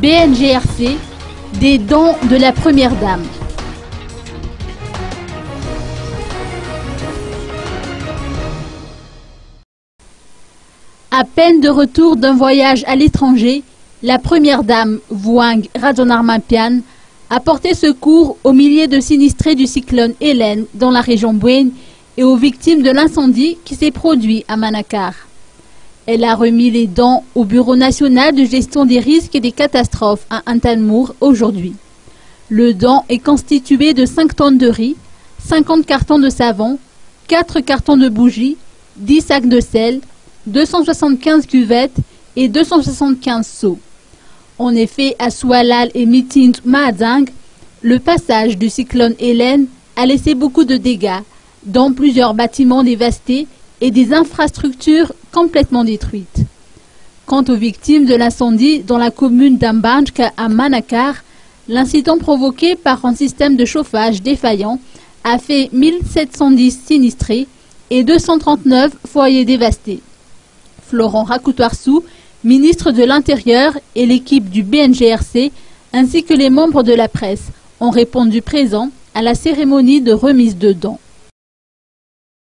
BNGRC, des dons de la Première Dame. À peine de retour d'un voyage à l'étranger, la Première Dame, Vuang Rajanarmapian, a porté secours aux milliers de sinistrés du cyclone Hélène dans la région Buen et aux victimes de l'incendie qui s'est produit à Manakar. Elle a remis les dons au Bureau national de gestion des risques et des catastrophes à Antanmour aujourd'hui. Le don est constitué de 5 tonnes de riz, 50 cartons de savon, 4 cartons de bougies, 10 sacs de sel, 275 cuvettes et 275 seaux. En effet, à Sualal et Mitint Mahadang, le passage du cyclone Hélène a laissé beaucoup de dégâts, dont plusieurs bâtiments dévastés et des infrastructures complètement détruites. Quant aux victimes de l'incendie dans la commune d'Ambanjka à Manakar, l'incident provoqué par un système de chauffage défaillant a fait 1710 sinistrés et 239 foyers dévastés. Florent Rakoutoarsou, ministre de l'Intérieur, et l'équipe du BNGRC, ainsi que les membres de la presse, ont répondu présents à la cérémonie de remise de dons.